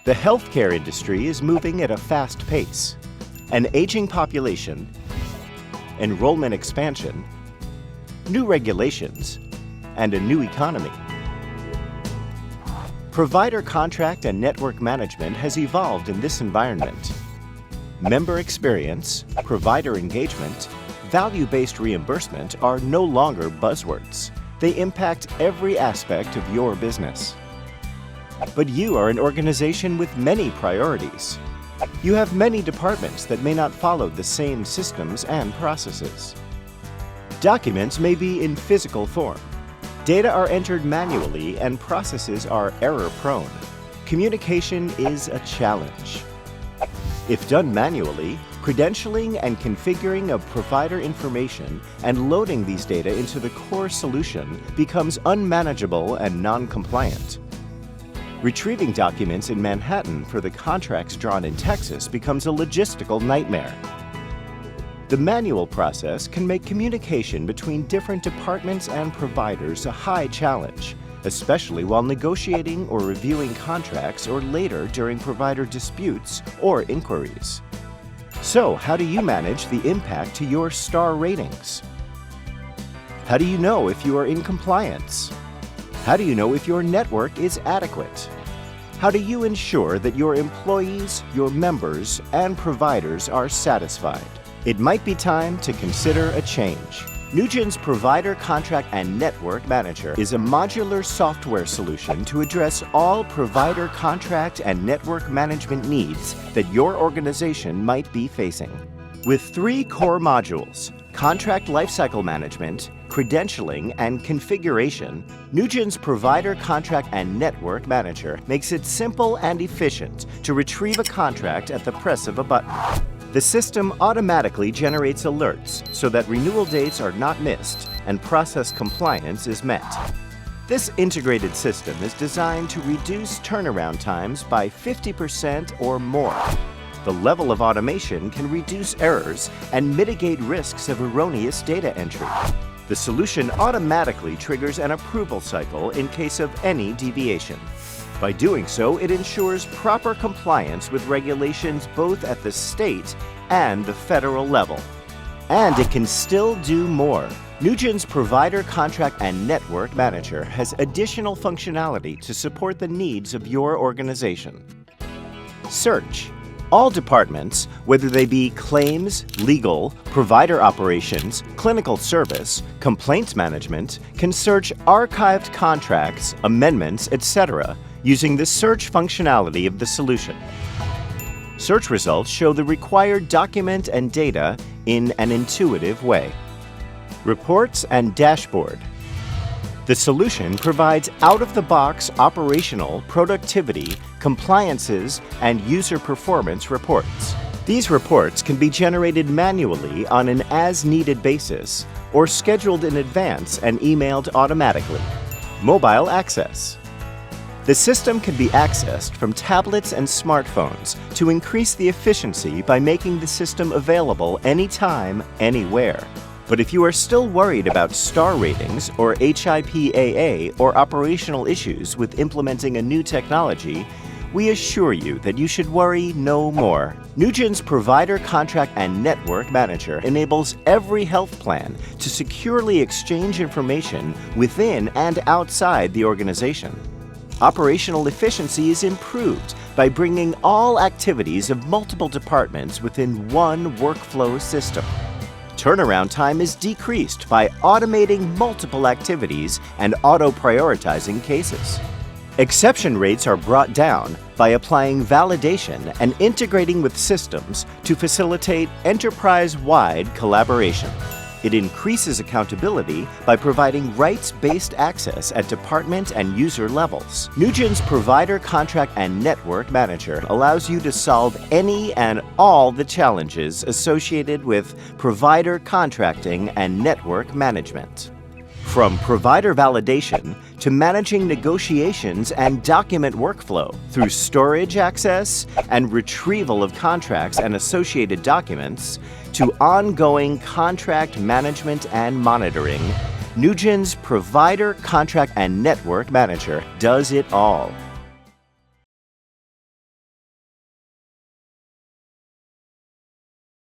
The healthcare industry is moving at a fast pace. An aging population, enrollment expansion, new regulations, and a new economy. Provider contract and network management has evolved in this environment. Member experience, provider engagement, value-based reimbursement are no longer buzzwords. They impact every aspect of your business. But you are an organization with many priorities. You have many departments that may not follow the same systems and processes. Documents may be in physical form. Data are entered manually and processes are error-prone. Communication is a challenge. If done manually, credentialing and configuring of provider information and loading these data into the core solution becomes unmanageable and non-compliant. Retrieving documents in Manhattan for the contracts drawn in Texas becomes a logistical nightmare. The manual process can make communication between different departments and providers a high challenge, especially while negotiating or reviewing contracts or later during provider disputes or inquiries. So, how do you manage the impact to your star ratings? How do you know if you are in compliance? How do you know if your network is adequate? How do you ensure that your employees, your members, and providers are satisfied? It might be time to consider a change. Newgen's Provider Contract and Network Manager is a modular software solution to address all provider contract and network management needs that your organization might be facing. With 3 core modules, contract lifecycle management, credentialing, and configuration, Newgen's Provider Contract and Network Manager makes it simple and efficient to retrieve a contract at the press of a button. The system automatically generates alerts so that renewal dates are not missed and process compliance is met. This integrated system is designed to reduce turnaround times by 50% or more. The level of automation can reduce errors and mitigate risks of erroneous data entry. The solution automatically triggers an approval cycle in case of any deviation. By doing so, it ensures proper compliance with regulations both at the state and the federal level. And it can still do more. Newgen's Provider Contract and Network Manager has additional functionality to support the needs of your organization. Search. All departments, whether they be claims, legal, provider operations, clinical service, complaints management, can search archived contracts, amendments, etc. using the search functionality of the solution. Search results show the required document and data in an intuitive way. Reports and dashboard. The solution provides out-of-the-box operational, productivity, compliances, and user performance reports. These reports can be generated manually on an as-needed basis or scheduled in advance and emailed automatically. Mobile access. The system can be accessed from tablets and smartphones to increase the efficiency by making the system available anytime, anywhere. But if you are still worried about star ratings or HIPAA or operational issues with implementing a new technology, we assure you that you should worry no more. Newgen's Provider Contract and Network Manager enables every health plan to securely exchange information within and outside the organization. Operational efficiency is improved by bringing all activities of multiple departments within one workflow system. Turnaround time is decreased by automating multiple activities and auto-prioritizing cases. Exception rates are brought down by applying validation and integrating with systems to facilitate enterprise-wide collaboration. It increases accountability by providing rights-based access at department and user levels. Newgen's Provider Contract and Network Manager allows you to solve any and all the challenges associated with provider contracting and network management. From provider validation to managing negotiations and document workflow through storage access and retrieval of contracts and associated documents to ongoing contract management and monitoring, Newgen's Provider Contract and Network Manager does it all.